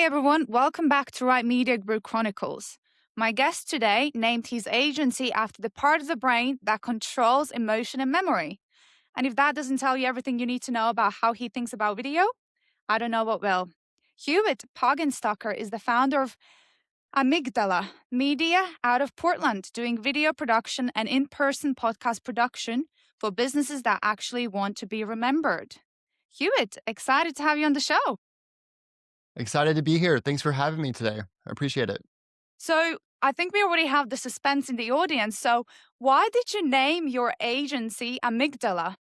Hey everyone, welcome back to Right Media Group Chronicles. My guest today named his agency after the part of the brain that controls emotion and memory. And if that doesn't tell you everything you need to know about how he thinks about video, I don't know what will. Hewitt Pagenstecher is the founder of Amigdala Media out of Portland, doing video production and in-person podcast production for businesses that actually want to be remembered. Hewitt, excited to have you on the show. Excited to be here. Thanks for having me today. I appreciate it. So I think we already have the suspense in the audience. So why did you name your agency Amygdala?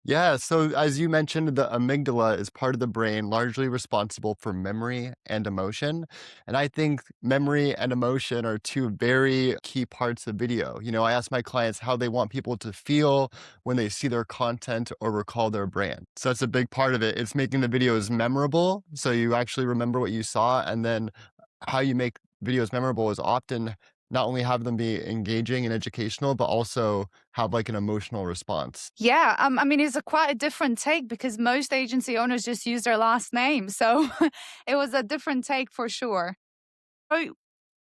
Yeah, so as you mentioned, the amygdala is part of the brain largely responsible for memory and emotion. And I think memory and emotion are two very key parts of video. I ask my clients how they want people to feel when they see their content or recall their brand. So that's a big part of it. It's making the videos memorable so you actually remember what you saw. And then how you make videos memorable is often not only have them be engaging and educational, but also have like an emotional response. Yeah, I mean, it's quite a different take because most agency owners just use their last name. So it was a different take for sure. So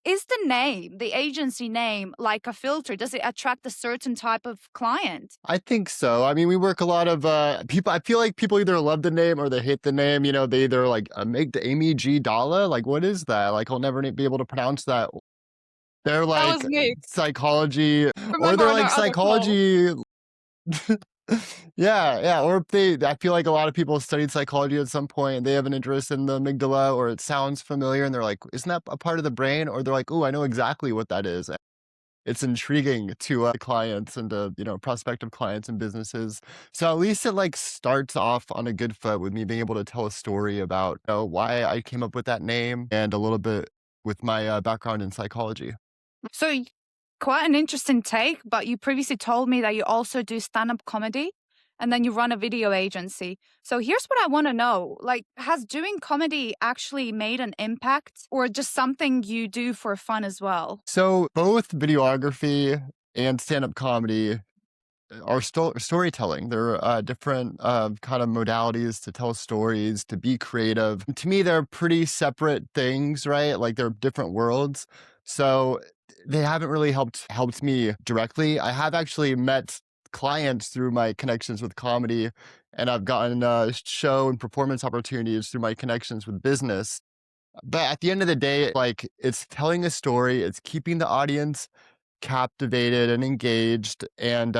is the name, the agency name, like a filter? Does it attract a certain type of client? I think so. I mean, we work a lot of people. I feel like people either love the name or they hate the name. They either like make the Amy G Dalla. Like, what is that? Like, I'll never be able to pronounce that. They're That like was me. psychology, or Remember they're on like our other call. psychology. Yeah, yeah. Or if I feel like a lot of people studied psychology at some point. They have an interest in the amygdala, or it sounds familiar, and they're like, "Isn't that a part of the brain?" Or they're like, "Oh, I know exactly what that is." It's intriguing to clients and to prospective clients and businesses. So at least it like starts off on a good foot with me being able to tell a story about why I came up with that name and a little bit with my background in psychology. So quite an interesting take, but you previously told me that you also do stand-up comedy and then you run a video agency. So here's what I want to know. Like, has doing comedy actually made an impact or just something you do for fun as well? So both videography and stand-up comedy are storytelling. They're different kind of modalities to tell stories, to be creative. To me, they're pretty separate things, right? Like they're different worlds. So they haven't really helped me directly. I have actually met clients through my connections with comedy, and I've gotten show and performance opportunities through my connections with business. But at the end of the day, like it's telling a story, it's keeping the audience captivated and engaged and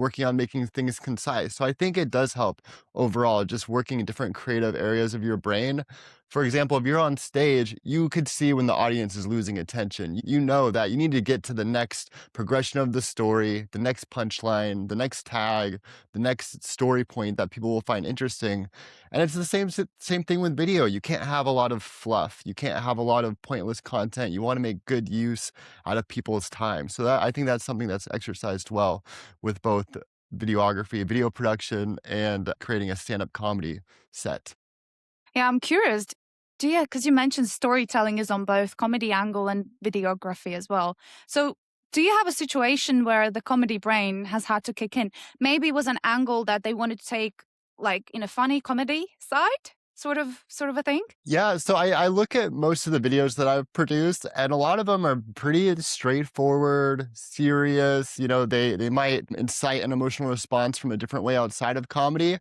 working on making things concise. So I think it does help overall just working in different creative areas of your brain. For example, if you're on stage, you could see when the audience is losing attention. You know that you need to get to the next progression of the story, the next punchline, the next tag, the next story point that people will find interesting. And it's the same thing with video. You can't have a lot of fluff. You can't have a lot of pointless content. You want to make good use out of people's time. So I think that's something that's exercised well with both videography, video production, and creating a stand-up comedy set. Yeah, I'm curious. Do you, because you mentioned storytelling is on both comedy angle and videography as well. So do you have a situation where the comedy brain has had to kick in? Maybe it was an angle that they wanted to take like in a funny comedy side, sort of a thing? Yeah, so I look at most of the videos that I've produced, and a lot of them are pretty straightforward, serious. They might incite an emotional response from a different way outside of comedy.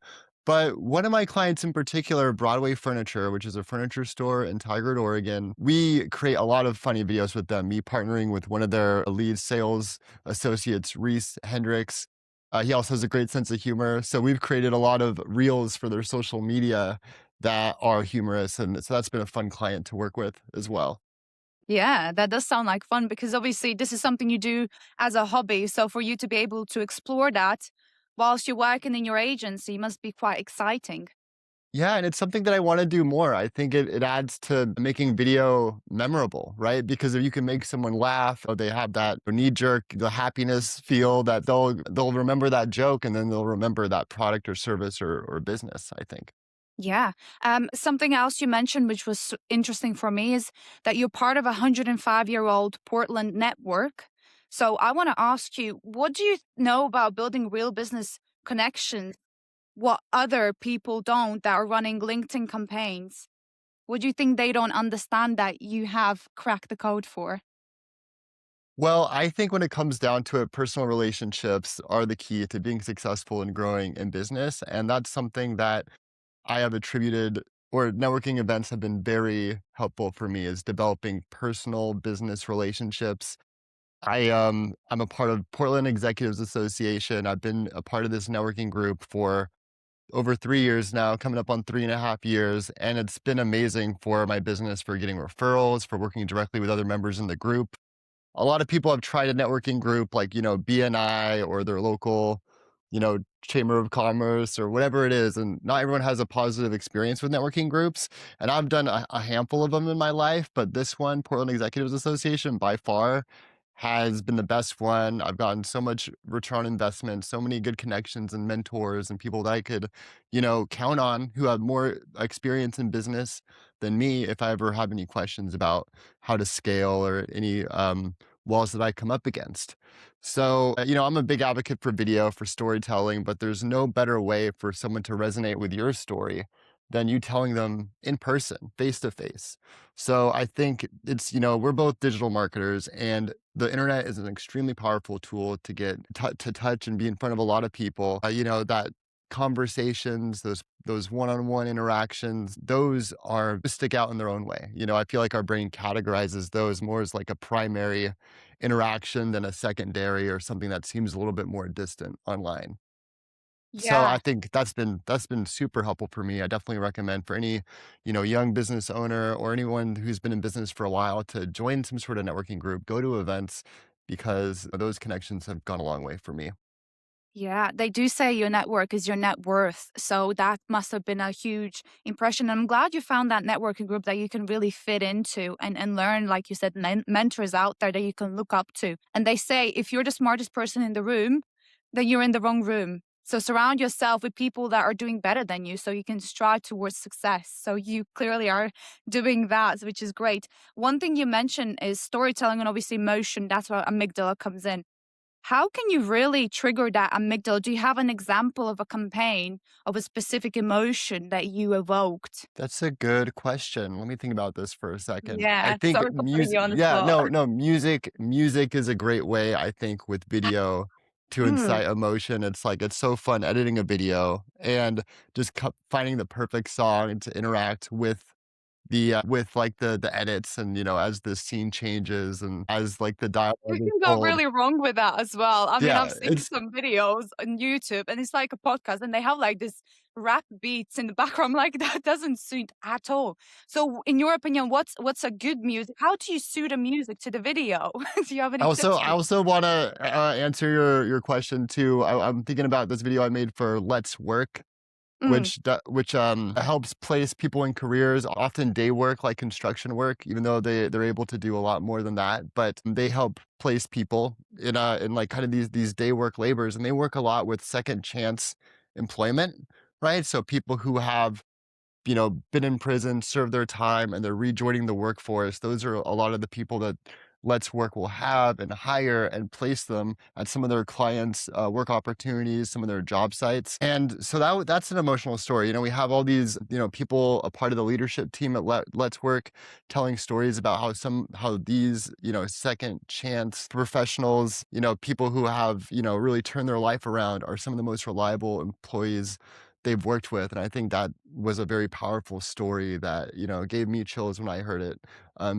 But one of my clients in particular, Broadway Furniture, which is a furniture store in Tigard, Oregon, we create a lot of funny videos with them. Me partnering with one of their lead sales associates, Reese Hendricks. He also has a great sense of humor. So we've created a lot of reels for their social media that are humorous. And so that's been a fun client to work with as well. Yeah, that does sound like fun because obviously this is something you do as a hobby. So for you to be able to explore that whilst you're working in your agency must be quite exciting. Yeah, and it's something that I want to do more. I think it adds to making video memorable, right? Because if you can make someone laugh, or they have that knee jerk, the happiness feel that they'll remember that joke and then they'll remember that product or service or business, I think. Yeah. Something else you mentioned, which was interesting for me, is that you're part of a 105-year-old Portland network. So I want to ask you, what do you know about building real business connections what other people don't that are running LinkedIn campaigns? What do you think they don't understand that you have cracked the code for? Well, I think when it comes down to it, personal relationships are the key to being successful and growing in business. And that's something that I have attributed or networking events have been very helpful for me is developing personal business relationships. I'm a part of Portland Executives Association. I've been a part of this networking group for over 3 years now, coming up on 3.5 years. And it's been amazing for my business, for getting referrals, for working directly with other members in the group. A lot of people have tried a networking group like, BNI or their local, chamber of commerce or whatever it is. And not everyone has a positive experience with networking groups. And I've done a handful of them in my life, but this one, Portland Executives Association, by far has been the best one. I've gotten so much return on investment, so many good connections and mentors and people that I could, count on who have more experience in business than me if I ever have any questions about how to scale or any walls that I come up against. So, I'm a big advocate for video, for storytelling, but there's no better way for someone to resonate with your story than you telling them in person, face to face. So I think it's, we're both digital marketers and the internet is an extremely powerful tool to get to touch and be in front of a lot of people. That conversations, those one-on-one interactions, those are stick out in their own way. I feel like our brain categorizes those more as like a primary interaction than a secondary or something that seems a little bit more distant online. So I Yeah. think that's been super helpful for me. I definitely recommend for any, young business owner or anyone who's been in business for a while to join some sort of networking group, go to events because those connections have gone a long way for me. Yeah, they do say your network is your net worth. So that must have been a huge impression. I'm glad you found that networking group that you can really fit into and learn, like you said, mentors out there that you can look up to. And they say if you're the smartest person in the room, then you're in the wrong room. So surround yourself with people that are doing better than you so you can strive towards success. So you clearly are doing that, which is great. One thing you mentioned is storytelling and obviously emotion. That's where amygdala comes in. How can you really trigger that amygdala? Do you have an example of a campaign of a specific emotion that you evoked? That's a good question. Let me think about this for a second. I Yeah, think sorry for putting you music, on the yeah, spot. no, no, music is a great way, I think, with video to Mm. incite emotion. It's like it's so fun editing a video and just finding the perfect song to interact with like the edits and as the scene changes and as like the dialogue You is can go told. really wrong with that as well. I mean, Yeah, I've seen it's some videos on YouTube and it's like a podcast and they have like this rap beats in the background. Like that doesn't suit at all. So in your opinion, what's a good music? How do you suit a music to the video? Do you have I any also tips I for that? also want to answer your question too. I'm thinking about this video I made for Let's Work, Mm. which helps place people in careers, often day work like construction work, even though they're able to do a lot more than that. But they help place people in like kind of these day work labors, and they work a lot with second chance employment, right? So people who have been in prison, served their time, and they're rejoining the workforce. Those are a lot of the people that Let's Work will have and hire and place them at some of their clients' work opportunities, some of their job sites. And so that's an emotional story. We have all these, people, a part of the leadership team at Let's Work, telling stories about how these, second chance professionals, people who have, really turned their life around are some of the most reliable employees they've worked with. And I think that was a very powerful story that, gave me chills when I heard it.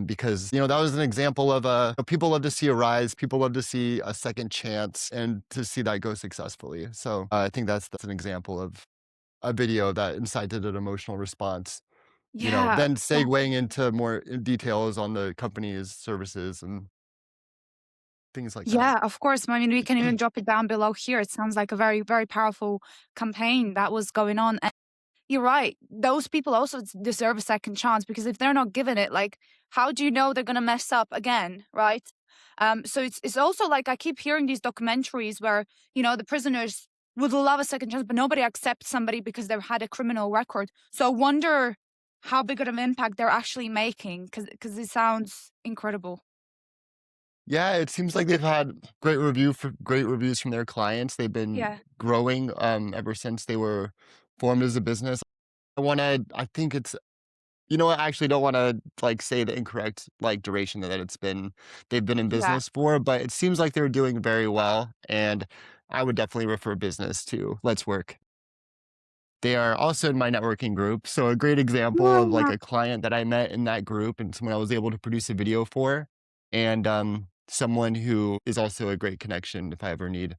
Because, that was an example of people love to see a rise, people love to see a second chance and to see that go successfully. So I think that's an example of a video that incited an emotional response. Yeah. Then So segueing into more details on the company's services and things like that. yeah, of course. I mean, we can even drop it down below here. It sounds like a very, very powerful campaign that was going on. And you're right. Those people also deserve a second chance because if they're not given it, like, how do you know they're gonna mess up again, right? So it's also like I keep hearing these documentaries where the prisoners would love a second chance, but nobody accepts somebody because they've had a criminal record. So I wonder how big of an impact they're actually making because it sounds incredible. Yeah, it seems like they've had great reviews from their clients. They've been Yeah. growing ever since they were formed as a business. I think it's, you know what, I actually don't wanna, like, say the incorrect, like, duration that they've been in Yeah. business for, but it seems like they're doing very well, and I would definitely refer business to Let's Work. They are also in my networking group, so a great example of, like, Yeah. a client that I met in that group and someone I was able to produce a video for, and, someone who is also a great connection if I ever need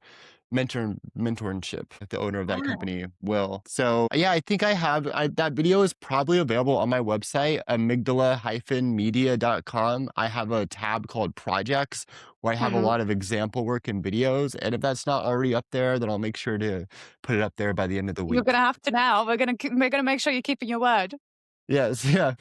mentorship, the owner of that Wow. company will. So, yeah, I think that video is probably available on my website, amygdala-media.com. I have a tab called Projects where I have a Mhm. lot of example work and videos, and if that's not already up there, then I'll make sure to put it up there by the end of the You're gonna week. have to now. We're gonna make sure you're keeping your word. Yes, yeah.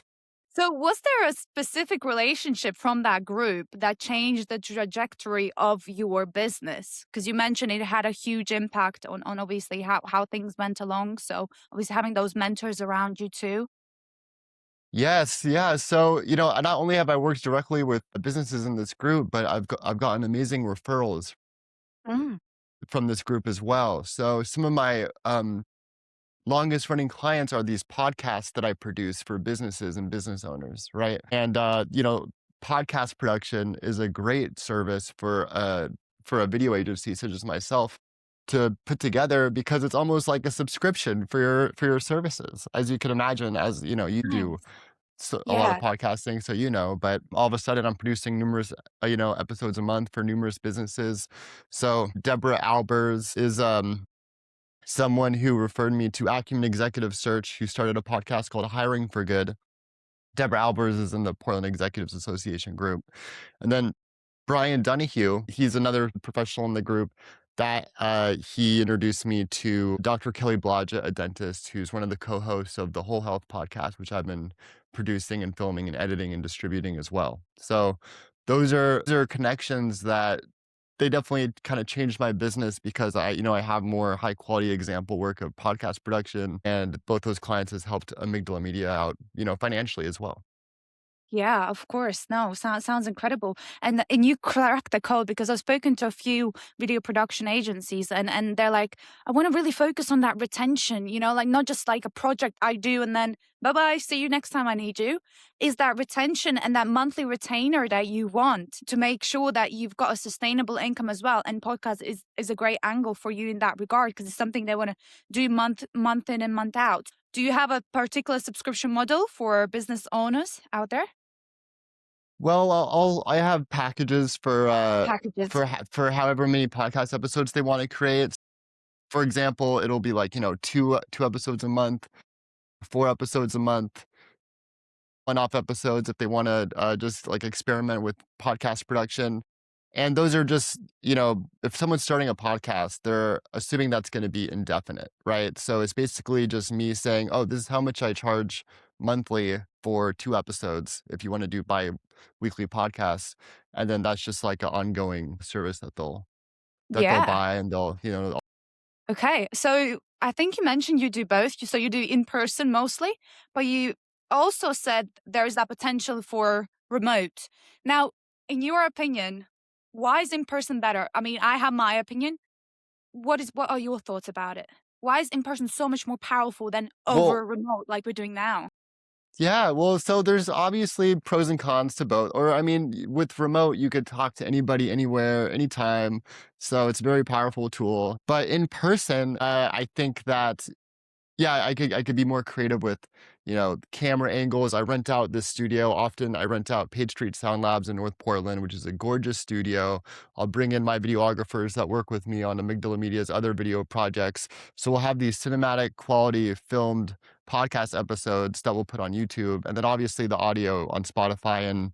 So, was there a specific relationship from that group that changed the trajectory of your business? Because you mentioned it had a huge impact on obviously how things went along. So, obviously, having those mentors around you too. Yes, yeah. So, not only have I worked directly with businesses in this group, but I've gotten amazing referrals Mm. from this group as well. So some of my longest running clients are these podcasts that I produce for businesses and business owners, right? And podcast production is a great service for a video agency such as myself to put together because it's almost like a subscription for your services. As you can imagine, as you do Nice. a lot of Yeah. podcasting, so but all of a sudden I'm producing numerous episodes a month for numerous businesses. So Deborah Albers is someone who referred me to Acumen Executive Search, who started a podcast called Hiring for Good. Deborah Albers is in the Portland Executives Association group. And then Brian Donahue, he's another professional in the group that he introduced me to Dr. Kelly Blodgett, a dentist who's one of the co-hosts of the Whole Health podcast, which I've been producing and filming and editing and distributing as well. So those are connections that they definitely kind of changed my business because I have more high quality example work of podcast production, and both those clients has helped Amygdala Media out, financially as well. Yeah, of course. No, sounds incredible. And you cracked the code because I've spoken to a few video production agencies and they're like, I want to really focus on that retention, like not just like a project I do and then bye-bye, see you next time I need you. Is that retention and that monthly retainer that you want to make sure that you've got a sustainable income as well. And podcast is a great angle for you in that regard because it's something they want to do month in and month out. Do you have a particular subscription model for business owners out there? Well, I have packages Packages. for however many podcast episodes they want to create. For example, it'll be like, two episodes a month, 4 episodes a month, one-off episodes if they want to just like experiment with podcast production. And those are just, if someone's starting a podcast, they're assuming that's going to be indefinite, right? So it's basically just me saying, oh, this is how much I charge monthly for 2 episodes if you want to do bi-weekly podcasts. And then that's just like an ongoing service that they'll Yeah. buy and they'll, Okay. So I think you mentioned you do both. So you do in person mostly, but you also said there's that potential for remote. Now, in your opinion, why is in person better? I mean, I have my opinion. What are your thoughts about it? Why is in person so much more powerful than well, over remote like we're doing now? yeah, well, so there's obviously pros and cons to both. Or, I mean, with remote, you could talk to anybody, anywhere, anytime. So it's a very powerful tool. But in person, I think that yeah, I could be more creative with, camera angles. I rent out this studio. Often I rent out Page Street Sound Labs in North Portland, which is a gorgeous studio. I'll bring in my videographers that work with me on Amygdala Media's other video projects. So we'll have these cinematic quality filmed podcast episodes that we'll put on YouTube. And then obviously the audio on Spotify and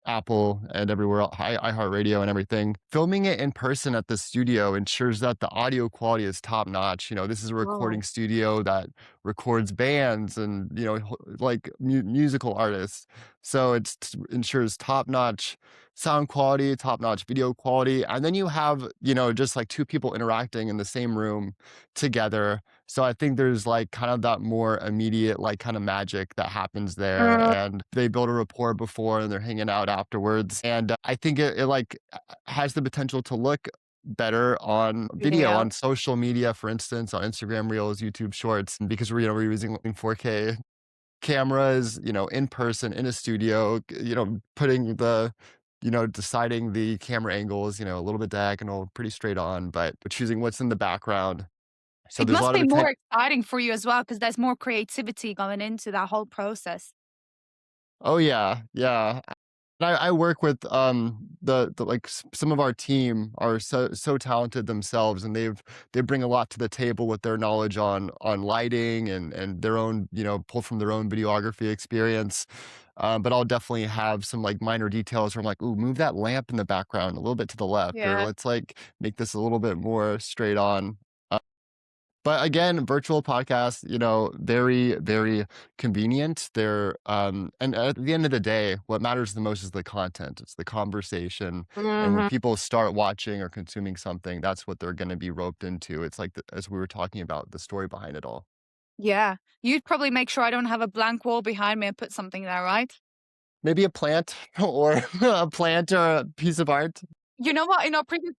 Apple and everywhere else, iHeartRadio and everything. Filming it in person at the studio ensures that the audio quality is top notch. This is a Wow. recording studio that records bands and, like musical artists. So ensures top notch sound quality, top notch video quality. And then you have, just like two people interacting in the same room together. So I think there's like kind of that more immediate like kind of magic that happens there, and they build a rapport before and they're hanging out afterwards. And I think it like has the potential to look better on video, Video. on social media, for instance, on Instagram Reels, YouTube Shorts, and because we're using 4K cameras, in person in a studio, putting deciding the camera angles, a little bit diagonal, pretty straight on, but choosing what's in the background. So It there's a must lot of be more attention. exciting for you as well because there's more creativity going into that whole process. Oh yeah, yeah. And I work with the like some of our team are so talented themselves, and they bring a lot to the table with their knowledge on lighting and their own pull from their own videography experience. But I'll definitely have some like minor details where I'm like, ooh, move that lamp in the background a little bit to the left, or Yeah. let's like make this a little bit more straight on. But again, virtual podcasts, very, very convenient. And at the end of the day, what matters the most is the content. It's the conversation. And when Mhm. people start watching or consuming something, that's what they're going to be roped into. It's like, as we were talking about, the story behind it all. Yeah. You'd probably make sure I don't have a blank wall behind me and put something there, right? Maybe a plant or a plant or a piece of art. You know what? In our previous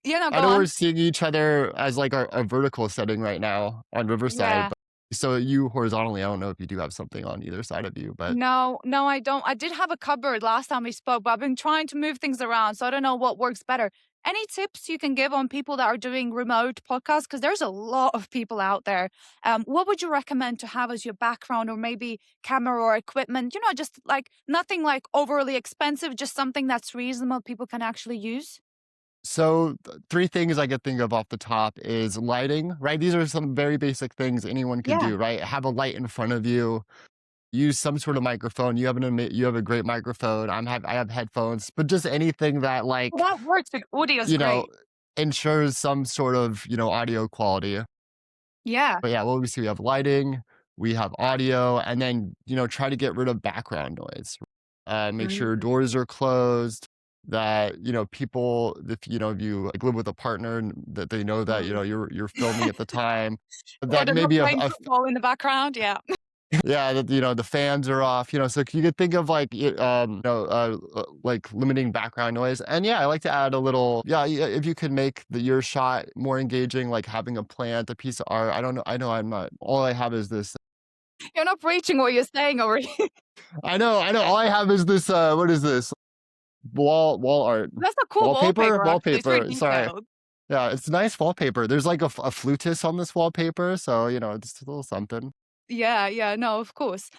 I go know we're on. seeing each other as like a vertical setting right now on Riverside. Yeah. But so you horizontally, I don't know if you do have something on either side of you, but No, no, I don't. I did have a cupboard last time we spoke, but I've been trying to move things around, so I don't know what works better. Any tips you can give on people that are doing remote podcasts? Because there's a lot of people out there. What would you recommend to have as your background, or maybe camera or equipment? Just like nothing like overly expensive, just something that's reasonable people can actually use. so, 3 things I could think of off the top is lighting, right? These are some very basic things anyone could Yeah, do, right? Have a light in front of you, use some sort of microphone. You have a great microphone. I have headphones, but just anything that, well, like, that works. Audio is you know, great. ensures some sort of, audio quality. Yeah. But yeah, what we see, we have lighting, we have audio, and then, try to get rid of background noise. Make sure Mhm. doors are closed, that, people, if you like live with a partner and that they know that, Mm. you're filming at the time, Or that they're not maybe playing football in the background. Yeah. yeah, that, the fans are off, so you could think of like, like limiting background noise. And yeah, I like to add a little, yeah, if you could make your shot more engaging, like having a plant, a piece of art. I don't know. I know I'm not, all I have is this, You're not preaching what you're saying over here. I know, all I have is this, what is this? Wall art. That's a cool Wallpaper? wallpaper, actually. It's very Wallpaper. Sorry. detailed. Yeah, it's nice wallpaper. There's like a flutist on this wallpaper. So, it's a little something. Yeah, yeah, no, of course.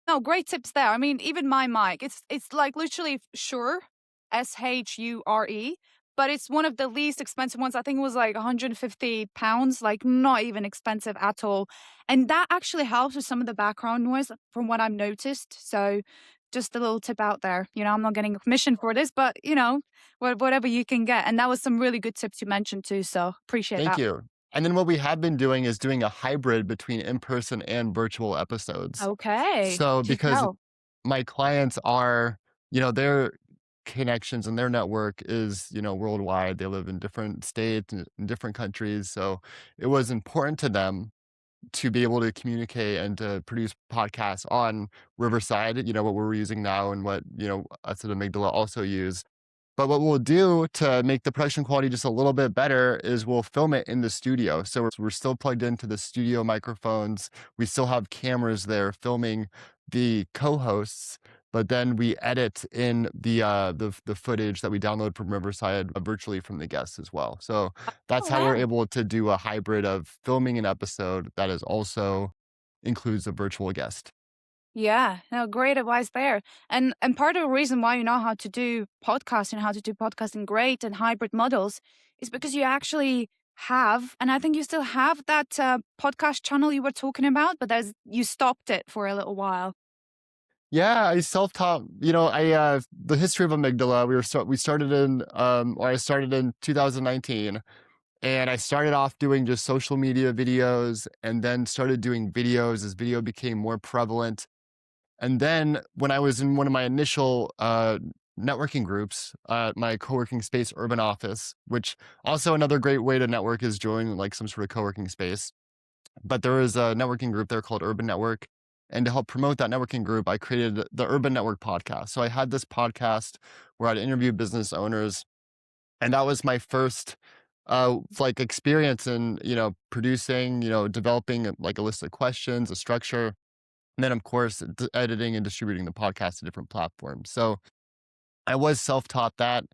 No, great tips there. I mean, even my mic, it's like literally Shure, Shure, but it's one of the least expensive ones. I think it was like £150, like not even expensive at all. And that actually helps with some of the background noise from what I've noticed. So just a little tip out there. I'm not getting a commission for this, but whatever you can get. And that was some really good tips you mentioned too. So appreciate Thank that. you. And then what we have been doing is doing a hybrid between in-person and virtual episodes. Okay. So Do because tell. my clients are, their connections and their network is, worldwide. They live in different states and in different countries. So it was important to them to be able to communicate and to produce podcasts on Riverside, what we're using now and what, us at Amigdala also use. But what we'll do to make the production quality just a little bit better is we'll film it in the studio. So we're still plugged into the studio microphones. We still have cameras there filming the co-hosts, but then we edit in the footage that we download from Riverside virtually from the guests as well. So Oh, that's how we're wow. able to do a hybrid of filming an episode that is also includes a virtual guest. Yeah, no, great advice there. And part of the reason why you know how to do podcasting, how to do podcasting great and hybrid models is because you actually have, and I think you still have that podcast channel you were talking about, but you stopped it for a little while. Yeah, I self-taught, the history of Amygdala, we started in, or I started in 2019, and I started off doing just social media videos and then started doing videos as video became more prevalent. And then when I was in one of my initial, networking groups, my co-working space urban office, which also another great way to network is join like some sort of co-working space. But there is a networking group there called Urban Network. And to help promote that networking group, I created the Urban Network podcast. So I had this podcast where I'd interview business owners. And that was my first like experience in, producing, developing like a list of questions, a structure, and then of course editing and distributing the podcast to different platforms. So I was self-taught that,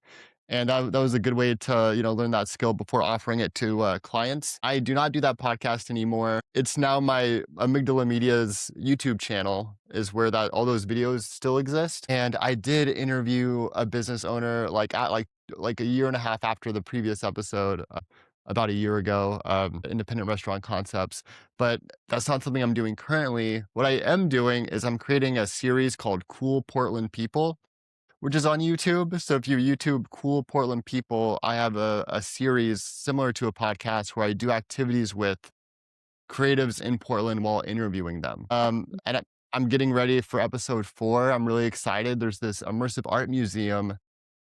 and that was a good way to, learn that skill before offering it to clients. I do not do that podcast anymore. It's now my Amygdala Media's YouTube channel is where that all those videos still exist. And I did interview a business owner like at like a year and a half after the previous episode. About a year ago, independent restaurant concepts, but that's not something I'm doing currently. What I am doing is I'm creating a series called Cool Portland People, which is on YouTube. So if you YouTube Cool Portland People, I have a series similar to a podcast where I do activities with creatives in Portland while interviewing them. I'm getting ready for episode 4. I'm really excited. There's this immersive art museum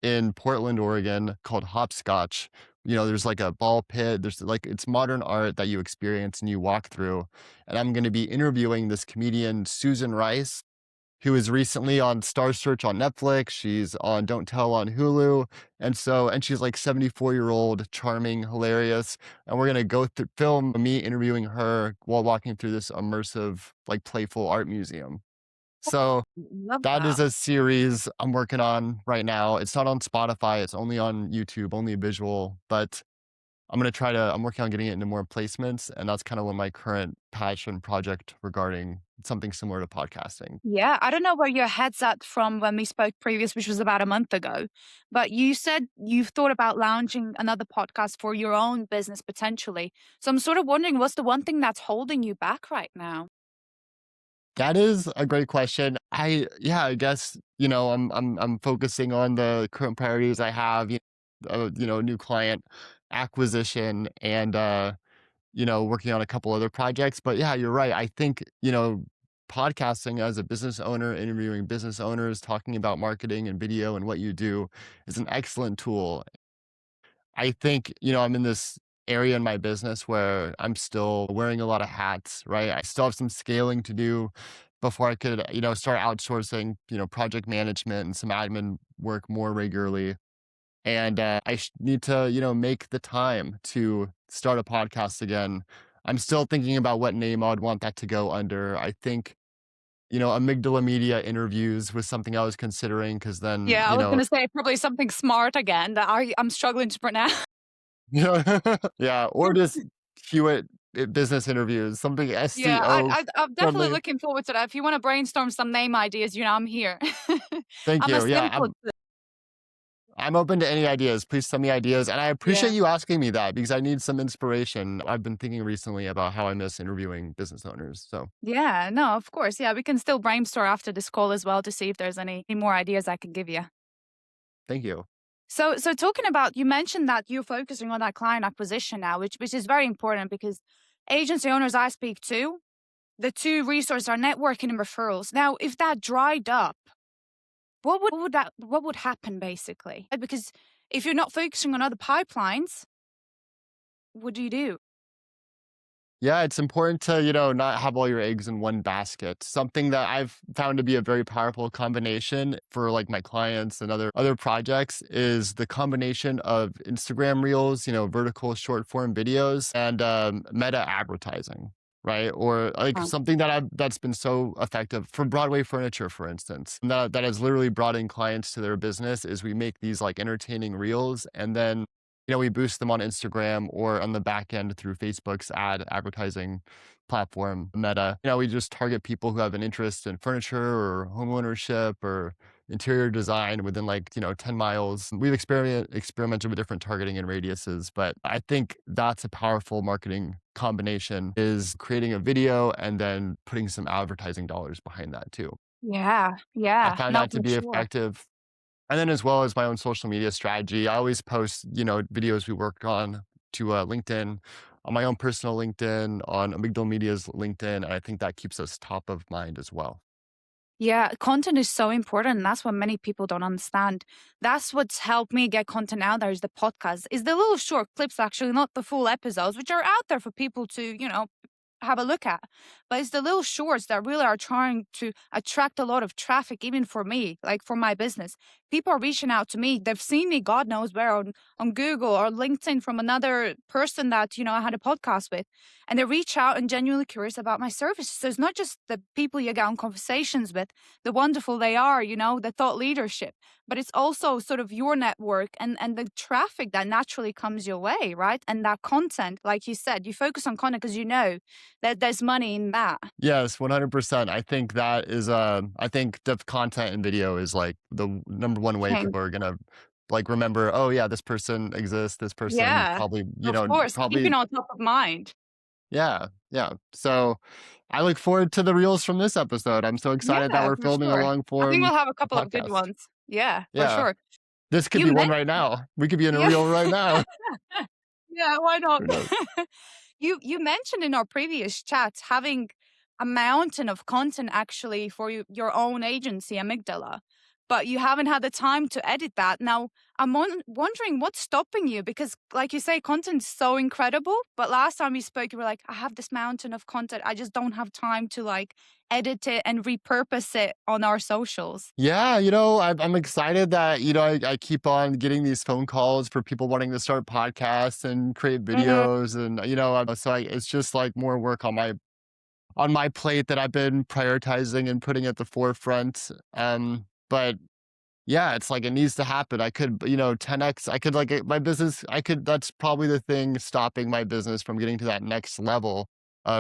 in Portland, Oregon called Hopscotch. There's like a ball pit. There's like it's modern art that you experience and you walk through. And I'm going to be interviewing this comedian, Susan Rice, who is recently on Star Search on Netflix. She's on Don't Tell on Hulu. And she's like 74-year-old, charming, hilarious. And we're gonna go through film me interviewing her while walking through this immersive, like playful art museum. So Love that is that. a series I'm working on right now. It's not on Spotify, it's only on YouTube, only visual, but I'm working on getting it into more placements, and that's kind of what my current passion project regarding something similar to podcasting. Yeah, I don't know where your head's at from when we spoke previous, which was about a month ago, but you said you've thought about launching another podcast for your own business potentially. So I'm sort of wondering what's the one thing that's holding you back right now? That is a great question. I guess, I'm focusing on the current priorities I have, new client acquisition and working on a couple other projects. But yeah, you're right. I think, podcasting as a business owner, interviewing business owners, talking about marketing and video and what you do is an excellent tool. I think, I'm in this area in my business where I'm still wearing a lot of hats, right? I still have some scaling to do before I could, start outsourcing, project management and some admin work more regularly. And need to, make the time to start a podcast again. I'm still thinking about what name I'd want that to go under. I think, Amygdala Media interviews was something I was considering because then, Yeah, I was gonna say probably something smart again that I'm struggling to pronounce. yeah, yeah, or just Hewitt business interviews, something Yeah, SEO I'm definitely friendly. looking forward to that. If you want to brainstorm some name ideas, I'm here. Thank I'm a you. Yeah, simple. I'm open to any ideas. Please send me ideas, and I appreciate Yeah. you asking me that because I need some inspiration. I've been thinking recently about how I miss interviewing business owners. So Yeah, no, of course. Yeah, we can still brainstorm after this call as well to see if there's any more ideas I can give you. thank you. So talking about, you mentioned that you're focusing on that client acquisition now, which is very important because agency owners I speak to, the two resources are networking and referrals. Now, if that dried up, what would happen basically? Because if you're not focusing on other pipelines, what do you do? Yeah, it's important to, not have all your eggs in one basket. Something that I've found to be a very powerful combination for like my clients and other projects is the combination of Instagram Reels, vertical short form videos and meta advertising, right? Or like Um, something that's been so effective for Broadway furniture, for instance, that has literally brought in clients to their business is we make these like entertaining reels and then we boost them on Instagram or on the back end through Facebook's ad advertising platform, Meta. We just target people who have an interest in furniture or homeownership or interior design within like, 10 miles. We've experimented with different targeting and radiuses, but I think that's a powerful marketing combination is creating a video and then putting some advertising dollars behind that too. yeah, I yeah, found no, that for to be sure. effective and then as well as my own social media strategy, I always post, videos we worked on to LinkedIn, on my own personal LinkedIn, on Amigdala Media's LinkedIn, and I think that keeps us top of mind as well. Yeah, content is so important. And that's what many people don't understand. That's what's helped me get content out there is the podcast, is the little short clips, actually, not the full episodes, which are out there for people to, have a look at. But it's the little shorts that really are trying to attract a lot of traffic, even for me, like for my business. People are reaching out to me. They've seen me, God knows where, on Google or LinkedIn from another person that, I had a podcast with. And they reach out and genuinely curious about my services. So it's not just the people you get on conversations with, the wonderful they are, the thought leadership, but it's also sort of your network and the traffic that naturally comes your way, right? And that content, like you said, you focus on content because you know that there's money in that. Yes, 100%. I think that is, I think the content and video is like the number one way King. people are gonna like remember, oh yeah, this person exists. This person Yeah, probably, of course. Keeping probably, on top of mind. yeah, yeah. So I look forward to the reels from this episode. I'm so excited that Yeah, we're for filming a sure. long I think form we'll have a couple of good podcast. ones. Yeah, for Yeah. sure. This could You be one mentioned, right now. We could be in a yeah. reel right now. Yeah, why not? Who knows? You mentioned in our previous chat having a mountain of content actually for your own agency, Amygdala, but you haven't had the time to edit that. Now, I'm wondering what's stopping you because, like you say, content's so incredible. But last time we spoke, you were like, "I have this mountain of content. I just don't have time to like edit it and repurpose it on our socials." Yeah, I'm excited that, I keep on getting these phone calls for people wanting to start podcasts and create Mhm. videos and, it's just like more work on my plate that I've been prioritizing and putting at the forefront. But yeah, it's like it needs to happen. I could, 10x, I could like my business, that's probably the thing stopping my business from getting to that next level,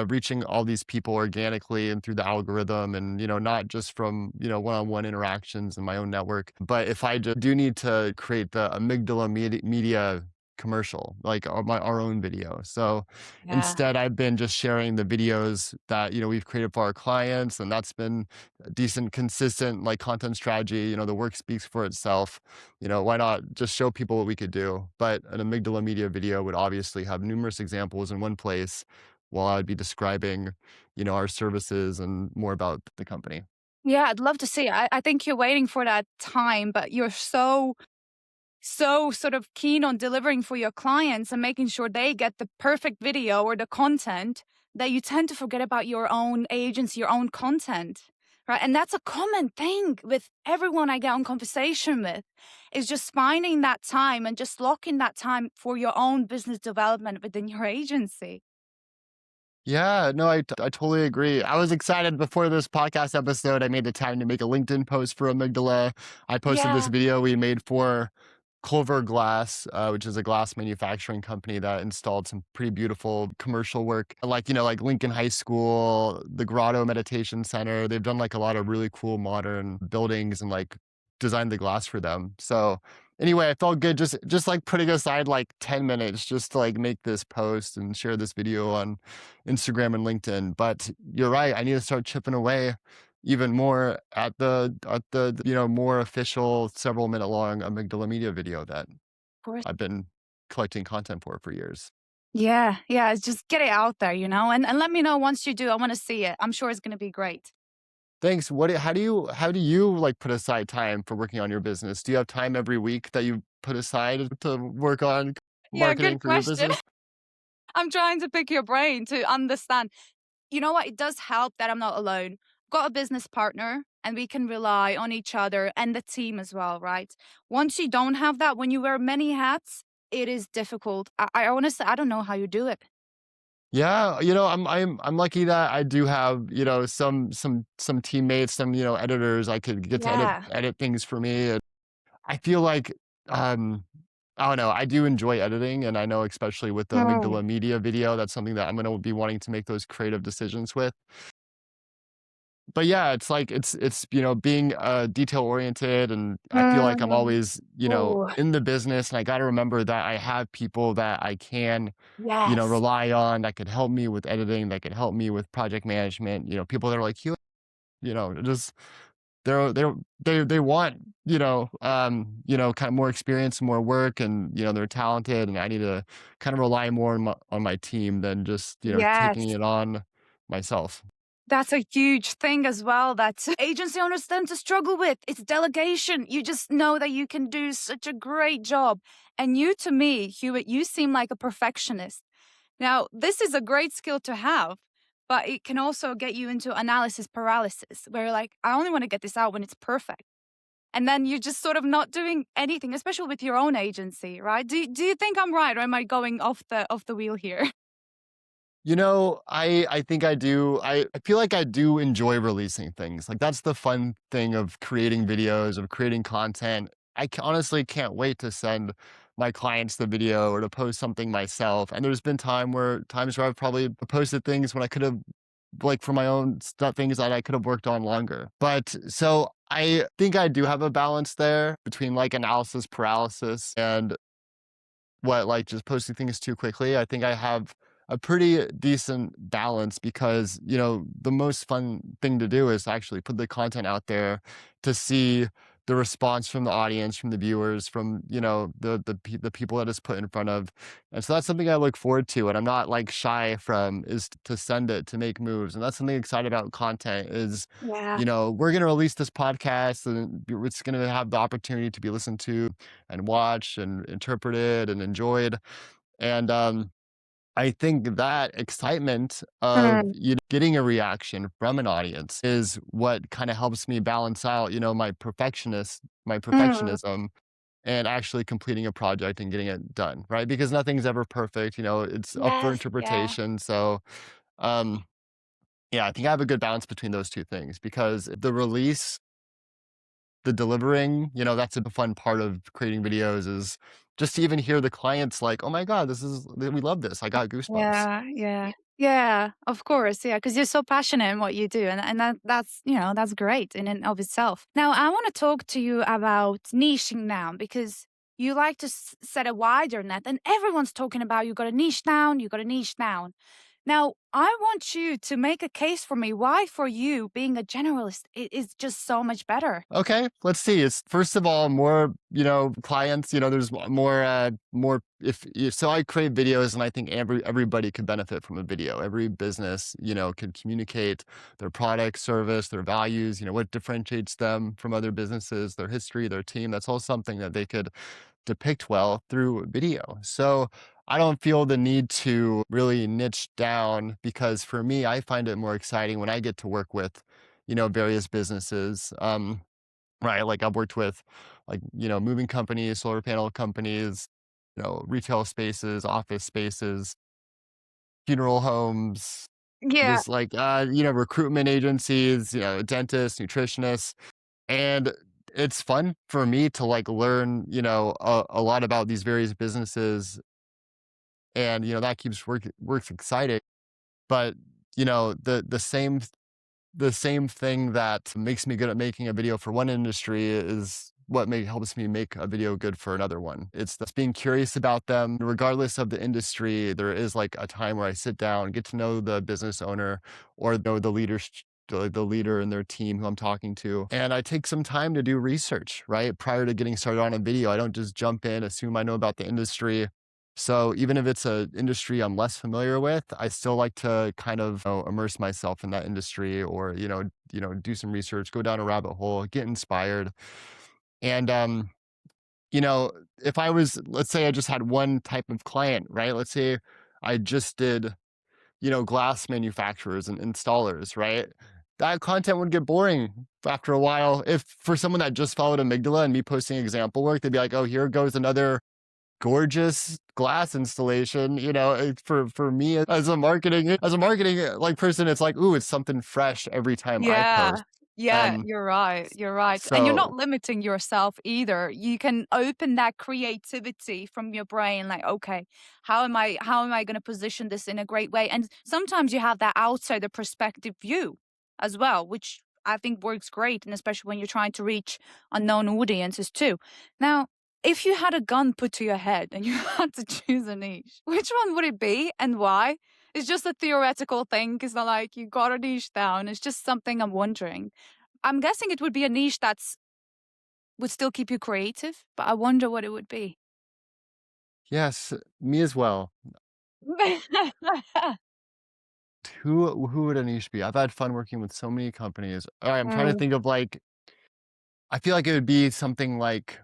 reaching all these people organically and through the algorithm and, not just from, one-on-one interactions in my own network. But if I just do need to create the Media commercial, like our own video. So Yeah. instead, I've been just sharing the videos that, we've created for our clients. And that's been decent, consistent like content strategy. The work speaks for itself. Why not just show people what we could do? But an Amygdala Media video would obviously have numerous examples in one place while I would be describing, our services and more about the company. Yeah, I'd love to see. I think you're waiting for that time, but you're so sort of keen on delivering for your clients and making sure they get the perfect video or the content that you tend to forget about your own agency, your own content. Right. And that's a common thing with everyone I get on conversation with is just finding that time and just locking that time for your own business development within your agency. Yeah, no, I totally agree. I was excited before this podcast episode. I made the time to make a LinkedIn post for Amygdala. I posted this Yeah. video we made for Clover Glass, which is a glass manufacturing company that installed some pretty beautiful commercial work, like like Lincoln High School, the Grotto Meditation Center. They've done like a lot of really cool modern buildings and like designed the glass for them. So anyway, I felt good just like putting aside like 10 minutes just to like make this post and share this video on Instagram and LinkedIn. But you're right, I need to start chipping away even more at the more official several minute long Amygdala Media video that Of course. I've been collecting content for years. Yeah. Yeah. It's just get it out there, and let me know once you do. I want to see it. I'm sure it's going to be great. Thanks. How do you like put aside time for working on your business? Do you have time every week that you put aside to work on Yeah. Good marketing for your question. business? I'm trying to pick your brain to understand. You know what? It does help that I'm not alone. Got a business partner and we can rely on each other and the team as well, right? Once you don't have that, when you wear many hats, it is difficult. I honestly, I don't know how you do it. Yeah, I'm lucky that I do have, some teammates, some, editors I could get to Yeah. edit things for me. And I feel like um I don't know, I do enjoy editing and I know especially with the Mm. Amygdala Media video, that's something that I'm gonna be wanting to make those creative decisions with. But yeah, it's like it's being detail oriented and I feel like I'm Mm. always, Ooh, in the business and I gotta remember that I have people that I can yes. rely on that could help me with editing, that could help me with project management, people that are like, just they want, kind of more experience, more work, and they're talented, and I need to kind of rely more on my team than just taking Yes. it on myself. That's a huge thing as well that agency owners tend to struggle with. It's delegation. You just know that you can do such a great job. And you, to me, Hewitt, you seem like a perfectionist. Now, this is a great skill to have, but it can also get you into analysis paralysis, where you're like, I only want to get this out when it's perfect. And then you're just sort of not doing anything, especially with your own agency, right? Do you think I'm right, or am I going off the wheel here? I think I do. I feel like I do enjoy releasing things. Like that's the fun thing of creating videos, of creating content. Honestly can't wait to send my clients the video or to post something myself. And there's been times where I've probably posted things when I could have, like, for my own stuff, things that I could have worked on longer. But so I think I do have a balance there between like analysis paralysis and like, just posting things too quickly. I think I have a pretty decent balance because, the most fun thing to do is actually put the content out there to see the response from the audience, from the viewers, from, the people that it's put in front of. And so that's something I look forward to, and I'm not like shy from is to send it, to make moves. And that's something exciting about content is, Yeah. we're going to release this podcast and it's going to have the opportunity to be listened to and watched and interpreted and enjoyed. And I think that excitement of Mm, getting a reaction from an audience is what kind of helps me balance out, my mm. perfectionism and actually completing a project and getting it done, right? Because nothing's ever perfect, it's up for Yes, yeah. interpretation. So, um, yeah, I think I have a good balance between those two things because the delivering, that's a fun part of creating videos is just to even hear the clients like, "Oh my god, we love this. I got goosebumps." Yeah, yeah. Yeah, of course, yeah, because 'cause you're so passionate in what you do, and that's, that's great in and of itself. Now, I wanna talk to you about niching down because you like to set a wider net, and everyone's talking about you gotta niche down, you gotta niche down. Now, I want you to make a case for me why for you being a generalist is just so much better. Okay, let's see. It's first of all more, clients. There's more. If so, I create videos, and I think everybody could benefit from a video. Every business, could communicate their product, service, their values. What differentiates them from other businesses, their history, their team. That's all something that they could depict well through video. So I don't feel the need to really niche down because for me, I find it more exciting when I get to work with, various businesses. Right. Like I've worked with like, moving companies, solar panel companies, retail spaces, office spaces, funeral homes, Yeah. just like, recruitment agencies, dentists, nutritionists. And it's fun for me to like learn, a lot about these various businesses. And, that keeps works exciting. But, the same thing that makes me good at making a video for one industry is what helps me make a video good for another one. It's that's being curious about them. Regardless of the industry, there is like a time where I sit down, get to know the business owner or know the leader and their team who I'm talking to. And I take some time to do research, right? Prior to getting started on a video. I don't just jump in, assume I know about the industry. So even if it's an industry I'm less familiar with, I still like to kind of immerse myself in that industry or, do some research, go down a rabbit hole, get inspired. And, you know, if let's say I just had one type of client, right? Let's say I just did, glass manufacturers and installers, right? That content would get boring after a while. If for someone that just followed Amygdala and me posting example work, they'd be like, oh, here goes another gorgeous glass installation. For me as a marketing like person, it's like, ooh, it's something fresh every time I Yeah. post. Yeah, um you're right, you're right, and you're not so limiting yourself either. You can open that creativity from your brain, like, "Okay, how am I gonna position this in a great way?" And sometimes you have that outsider perspective view as well, which I think works great, and especially when you're trying to reach unknown audiences too. Now, if you had a gun put to your head and you had to choose a niche, which one would it be and why? It's just a theoretical thing. It's not like you got a niche down. It's just something I'm wondering. I'm guessing it would be a niche that's would still keep you creative, but I wonder what it would be. yes, me as well. Who would a niche be? I've had fun working with so many companies. All right, I'm trying to Mm, think of like, I feel like it would be something like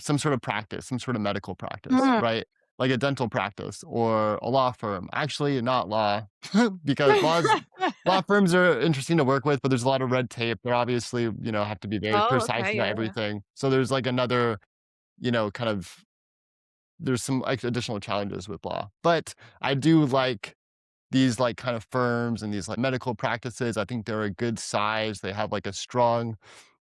some sort of practice, some sort of medical practice, mm, right? like a dental practice or a law firm. Actually, not law, because law firms are interesting to work with, but there's a lot of red tape. They're obviously, have to be very Oh, precise okay, about yeah. everything. So there's like another, kind of there's some like additional challenges with law. But I do like these like kind of firms and these like medical practices. I think they're a good size. They have like a strong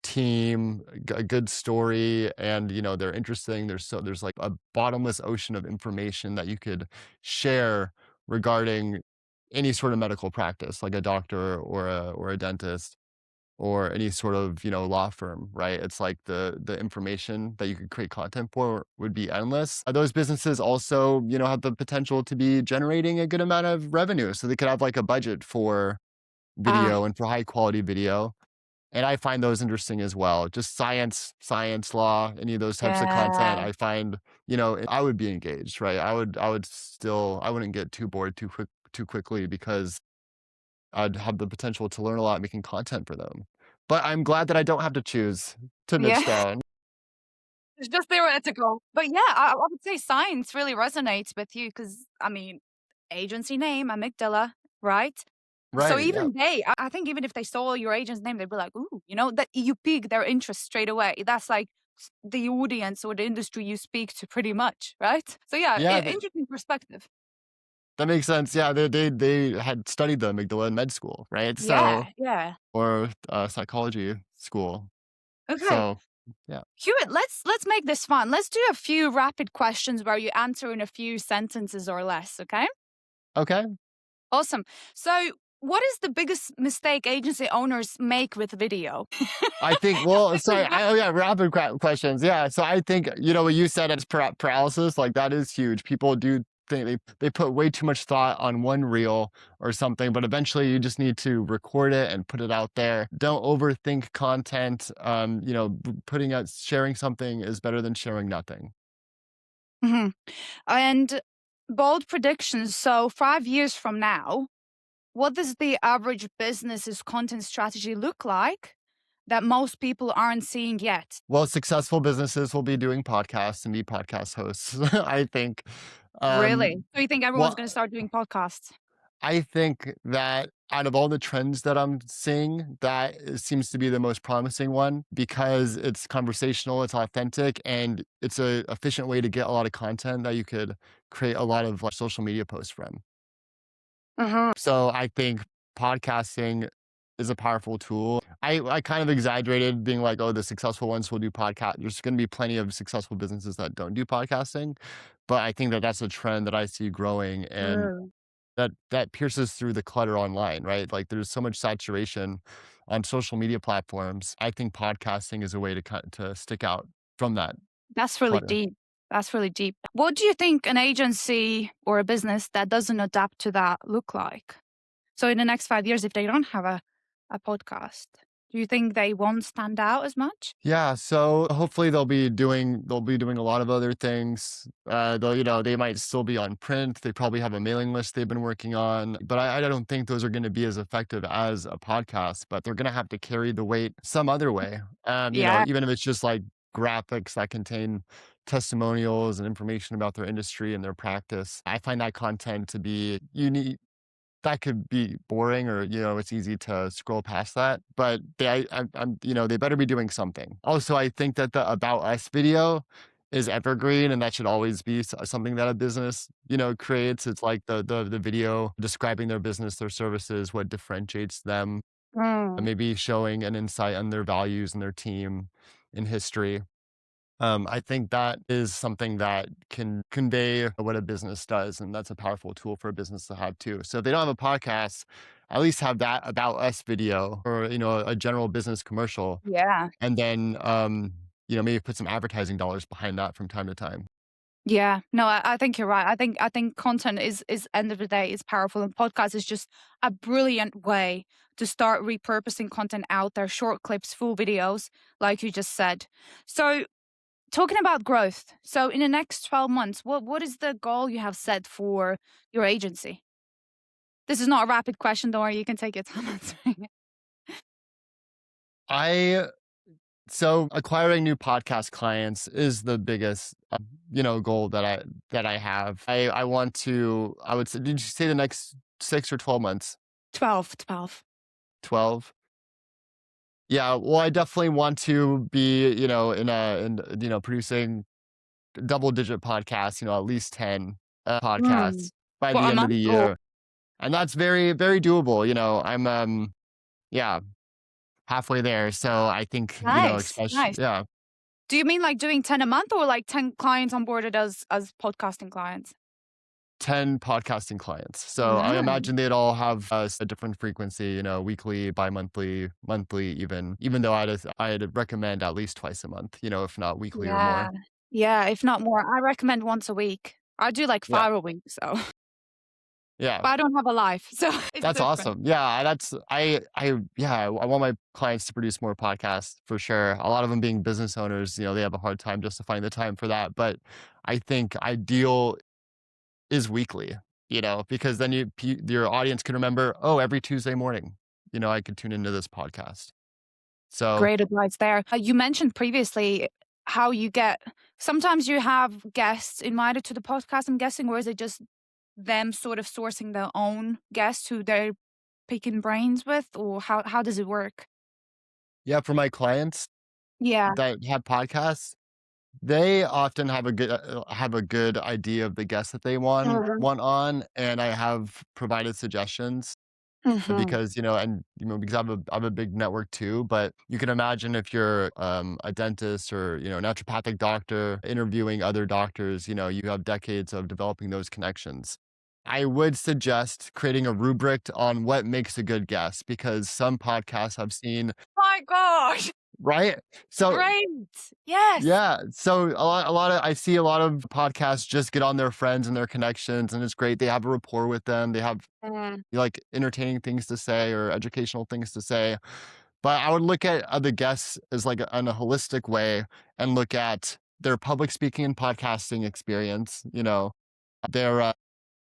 team, a good story, and they're interesting. There's like a bottomless ocean of information that you could share regarding any sort of medical practice, like a doctor or a dentist or any sort of law firm, right? It's like the information that you could create content for would be endless. Those businesses also have the potential to be generating a good amount of revenue, so they could have like a budget for Ah, video and for high quality video, and I find those interesting as well. Just science, law, any of those types of content, yeah. I find, I would be engaged, right? I wouldn't get too bored too quickly because I'd have the potential to learn a lot making content for them. But I'm glad that I don't have to choose to niche Yeah. down. It's just theoretical. But yeah, I would say science really resonates with you because, I mean, agency name, Amygdala, right? So Right, yeah. even I think even if they saw your agent's name, they'd be like, ooh, that you pique their interest straight away. That's like the audience or the industry you speak to pretty much, right? So yeah, Yeah, interesting perspective. that makes sense. Yeah, they had studied the amygdala in med school, right? Yeah, So yeah. or, psychology school. Okay. So, yeah. Hewitt, let's make this fun. Let's do a few rapid questions where you answer in a few sentences or less, okay? Okay. Awesome. So, what is the biggest mistake agency owners make with video? I think well, Because sorry, oh, yeah, rapid questions, yeah, so I think, what you said as paralysis, like, that is huge. People do think they put way too much thought on one reel or something, but eventually you just need to record it and put it out there. Don't overthink content, putting out sharing something is better than sharing nothing. Mhm. And bold predictions. So, 5 years from now, what does the average business's content strategy look like that most people aren't seeing yet? Well, successful businesses will be doing podcasts and be podcast hosts, I think. Really? Um, So, you think everyone's well going to start doing podcasts? I think that out of all the trends that I'm seeing, that seems to be the most promising one because it's conversational, it's authentic, and it's a efficient way to get a lot of content that you could create a lot of like, social media posts from. Uh-huh. So I think podcasting is a powerful tool. I kind of exaggerated being like, oh, the successful ones will do podcast. There's going to be plenty of successful businesses that don't do podcasting, but I think that that's a trend that I see growing, and Mm. that pierces through the clutter online, right? Like there's so much saturation on social media platforms. I think podcasting is a way to to stick out from that That's really clutter. deep. That's really deep. What do you think an agency or a business that doesn't adapt to that look like? So in the next 5 years, if they don't have a podcast, do you think they won't stand out as much? Yeah, so hopefully they'll be doing a lot of other things. Though they might still be on print. They probably have a mailing list they've been working on, but I don't think those are going to be as effective as a podcast. But they're going to have to carry the weight some other way. Yeah. Even if it's just like graphics that contain testimonials and information about their industry and their practice. I find that content to be unique. That could be boring or, it's easy to scroll past that, but they better be doing something. Also, I think that the About Us video is evergreen, and that should always be something that a business, creates. It's like the video describing their business, their services, what differentiates them, and Mm. maybe showing an insight on their values and their team in history. I think that is something that can convey what a business does, and that's a powerful tool for a business to have too. So if they don't have a podcast, at least have that about us video or a general business commercial, Yeah. and then maybe put some advertising dollars behind that from time to time. Yeah. No, I think you're right. I think content is end of the day is powerful, and podcast is just a brilliant way to start repurposing content out there, short clips, full videos, like you just said. So talking about growth. So in the next 12 months, what is the goal you have set for your agency? This is not a rapid question, don't worry, you can take your time answering it. I So acquiring new podcast clients is the biggest, goal that I have. I want to. I would say. Did you say the next 6 or 12 months? 12, 12. 12. Yeah. Well, I definitely want to be, producing double-digit podcasts. At least 10 Mm. podcasts by What, the a end of month the or? year, and that's very, very doable. I'm yeah, halfway there. So I think, Nice, especially, nice. yeah. Do you mean like doing 10 a month or like 10 clients onboarded as podcasting clients? 10 podcasting clients. So I Mm. imagine they'd all have a different frequency, weekly, bi-monthly, monthly even though I'd recommend at least twice a month, if not weekly or Yeah. more. Yeah, if not more. I recommend once a week. I do like Yeah. 5 a week, so Yeah. but I don't have a life, so it's That's different. awesome. Yeah, that's I yeah, I want my clients to produce more podcasts for sure. A lot of them being business owners, they have a hard time justifying the time for that, but I think ideal is weekly, because then your audience can remember, "Oh, every Tuesday morning, I could tune into this podcast." So, Great advice there. You mentioned previously how you get sometimes you have guests invited to the podcast, I'm guessing, or is it just them sort of sourcing their own guests who they're picking brains with, or how does it work? yeah, for my clients Yeah. that have podcasts, they often have a good idea of the guests that they Mhm. want on, and I have provided suggestions. Mhm. Because, because I have a big network too, but you can imagine if you're, a dentist or, naturopathic doctor interviewing other doctors, you have decades of developing those connections. I would suggest creating a rubric on what makes a good guest because some podcasts I've seen. My gosh! Right? So, Great! Yes! yeah, so I see a lot of podcasts just get on their friends and their connections, and it's great. They have a rapport with them. They have Mm. like entertaining things to say or educational things to say. But I would look at other guests as like in a holistic way and look at their public speaking and podcasting experience, their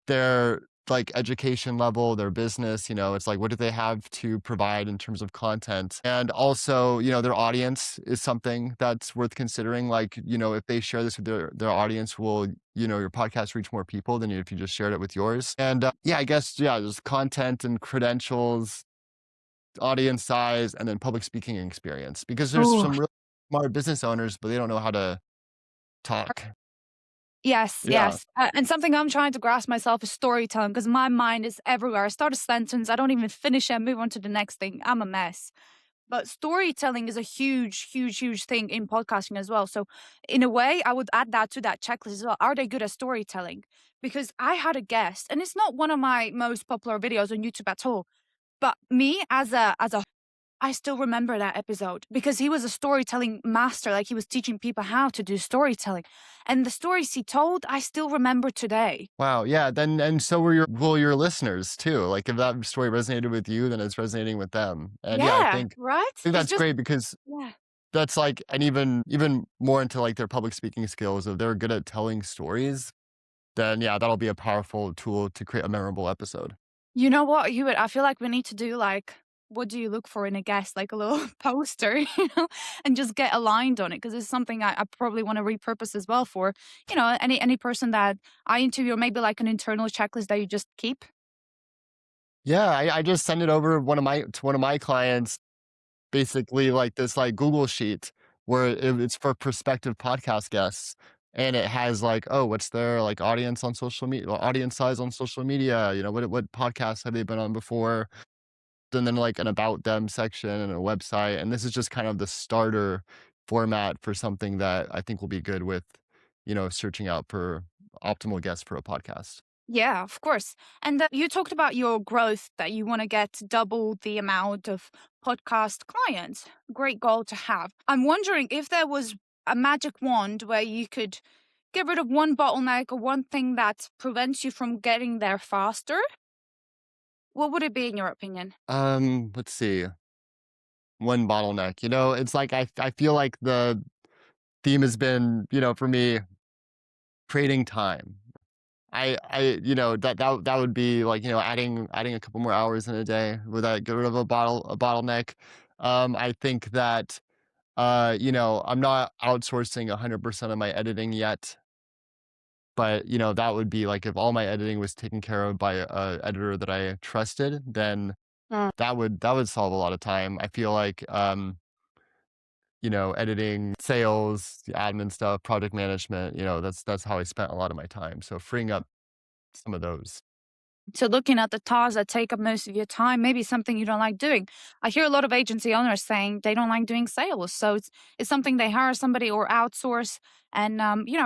their like education level, their business, it's like what do they have to provide in terms of content? And also, their audience is something that's worth considering. Like, if they share this with their audience, will, your podcast reach more people than if you just shared it with yours? And yeah, I guess, yeah, there's content and credentials, audience size, and then public speaking experience. Because there's Ooh. some really smart business owners, but they don't know how to talk. Yes, Yeah. yes. And something I'm trying to grasp myself is storytelling because my mind is everywhere. I start a sentence, I don't even finish it, move on to the next thing. I'm a mess. But storytelling is a huge, huge, huge thing in podcasting as well. So, in a way, I would add that to that checklist as well. Are they good at storytelling? Because I had a guest, and it's not one of my most popular videos on YouTube at all. But me as a I still remember that episode because he was a storytelling master. Like he was teaching people how to do storytelling. And the stories he told, I still remember today. Wow, yeah, then and so will your listeners too. Like if that story resonated with you, then it's resonating with them. And yeah, I Yeah, think right? I think It's that's just, great because yeah. that's like and even more into like their public speaking skills. If they're good at telling stories, then yeah, that'll be a powerful tool to create a memorable episode. You know what, Hewitt? I feel like we need to do like, what do you look for in a guest? Like a little poster, and just get aligned on it because it's something I probably want to repurpose as well for, any person that I interview, or maybe like an internal checklist that you just keep. Yeah, I just send it over to one of my clients, basically like this like Google sheet where it's for prospective podcast guests. And it has like, oh, what's their like audience on social media, audience size on social media? What podcasts have they been on before? And then like an about them section and a website. And this is just kind of the starter format for something that I think will be good with, searching out for optimal guests for a podcast. Yeah, of course. And you talked about your growth that you want to get double the amount of podcast clients. Great goal to have. I'm wondering if there was a magic wand where you could get rid of one bottleneck or one thing that prevents you from getting there faster. What would it be in your opinion? Let's see. One bottleneck. It's like I feel like the theme has been, for me, creating time. That would be like, adding a couple more hours in a day. Would that get rid of a bottleneck? I think that I'm not outsourcing 100% of my editing yet, but that would be like if all my editing was taken care of by a editor that I trusted, then Mm. that would solve a lot of time. I feel like editing, sales, the admin stuff, project management, that's how I spent a lot of my time. So freeing up some of those. So looking at the tasks that take up most of your time, maybe something you don't like doing. I hear a lot of agency owners saying they don't like doing sales, so it's something they hire somebody or outsource, and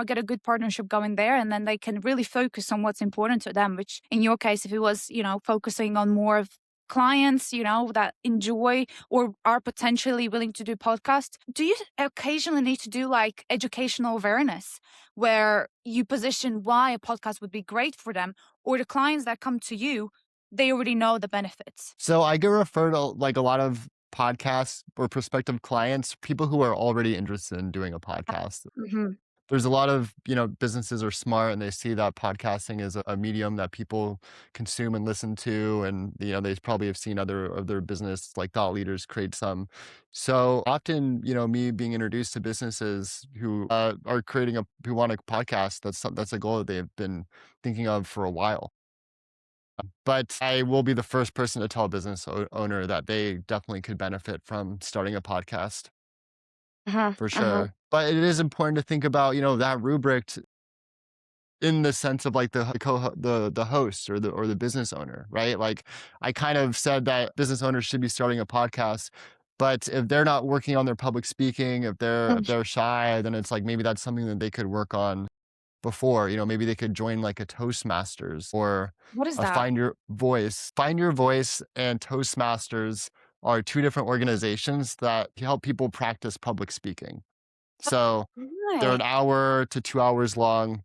get a good partnership going there, and then they can really focus on what's important to them. Which in your case, if it was focusing on more of clients that enjoy or are potentially willing to do podcasts, do you occasionally need to do like educational awareness where you position why a podcast would be great for them, or the clients that come to you, they already know the benefits? So I get referred to like a lot of podcasts or prospective clients, people who are already interested in doing a podcast. Mhm. There's a lot of, businesses are smart and they see that podcasting is a medium that people consume and listen to. And, they probably have seen other business like thought leaders create some. So often, me being introduced to businesses who who want a podcast, that's a goal that they've been thinking of for a while. But I will be the first person to tell a business owner that they definitely could benefit from starting a podcast Uh-huh, for uh-huh. sure. But it is important to think about, that rubric in the sense of like the host or the business owner, right? Like I kind of said that business owners should be starting a podcast, but if they're not working on their public speaking, if they're Mm. if they're shy, then it's like maybe that's something that they could work on before. Maybe they could join like a Toastmasters or What is a that? Find Your Voice. Find Your Voice and Toastmasters are two different organizations that help people practice public speaking. So they're an Right. hour to 2 hours long,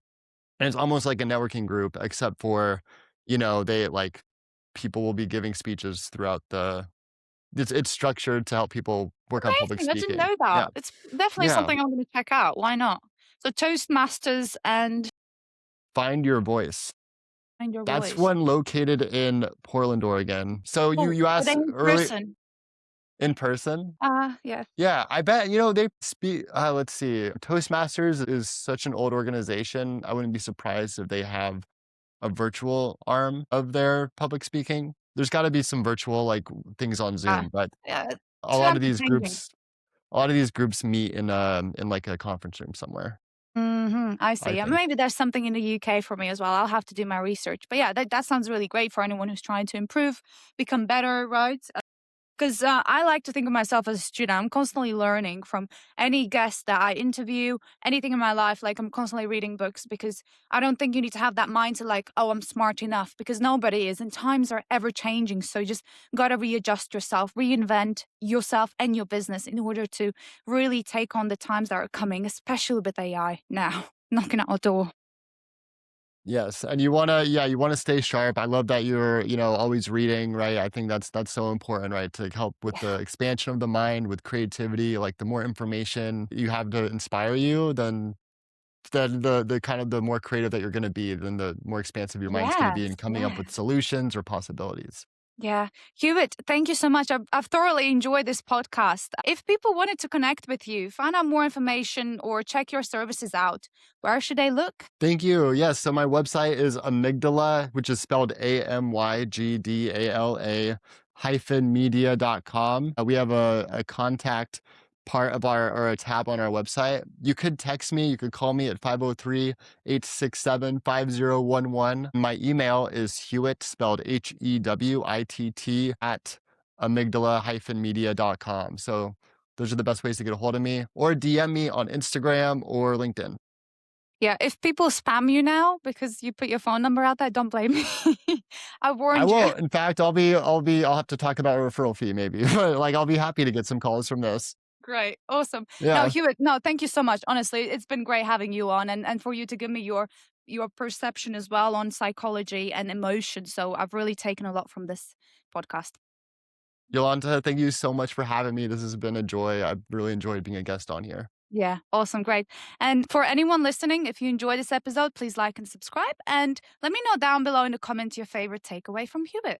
and it's almost like a networking group, except for, they like people will be giving speeches throughout the. It's structured to help people work on public Amazing. I didn't speaking. know that. Yeah, It's definitely yeah. something I'm going to check out. Why not? So Toastmasters and Find Your Voice. Find Your That's Voice. one located in Portland, Oregon. So you Oh, you are they asked in early person? in person? Yeah. Yeah, I bet, they speak let's see. Toastmasters is such an old organization. I wouldn't be surprised if they have a virtual arm of their public speaking. There's gotta be some virtual, like, things on Ah, Zoom, but yeah. a lot of Times are these changing. groups a lot of these groups meet in, like, a conference room somewhere, I I see. Yeah, think. maybe there's something in the UK for me as well. I'll have to do my research. But yeah, that sounds really great for anyone who's trying to improve, become better, right? Because I like to think of myself as a student. I'm constantly learning from any guest that I interview, anything in my life. Like I'm constantly reading books because I don't think you need to have that mindset like, oh, I'm smart enough because nobody is. And times are ever changing. So you just got to readjust yourself, reinvent yourself and your business in order to really take on the times that are coming, especially with AI now knocking at our door. Yes, and you wanna stay sharp. I love that you're, always reading, right? I think that's so important, right? To help with the expansion of the mind, with creativity. Like, the more information you have to inspire you, then the kind of the more creative that you're gonna be, then the more expansive your mind's gonna be Yes, in coming up with yes. solutions or possibilities. Yeah. Hewitt, thank you so much. I've thoroughly enjoyed this podcast. If people wanted to connect with you, find out more information, or check your services out, where should they look? Thank you. Yes, so my website is Amygdala, which is spelled Amygdala hyphen media.com. We have a contact part of our or a tab on our website. You could text me, you could call me at 503-867-5011. My email is Hewitt, spelled Hewitt at amygdala-media.com. So those are the best ways to get a hold of me, or DM me on Instagram or LinkedIn. Yeah, if people spam you now because you put your phone number out there, don't blame me. I I warned you. will. In fact, I'll have to talk about a referral fee maybe, but like I'll be happy to get some calls from this. Great. Awesome. No, Yeah. Hewitt, no, thank you so much. Honestly, it's been great having you on, and for you to give me your perception as well on psychology and emotion. So I've really taken a lot from this podcast. Yolanta, thank you so much for having me. This has been a joy. I've really enjoyed being a guest on here. Yeah, awesome, great. And for anyone listening, if you enjoyed this episode, please like and subscribe, and let me know down below in the comments your favorite takeaway from Hewitt.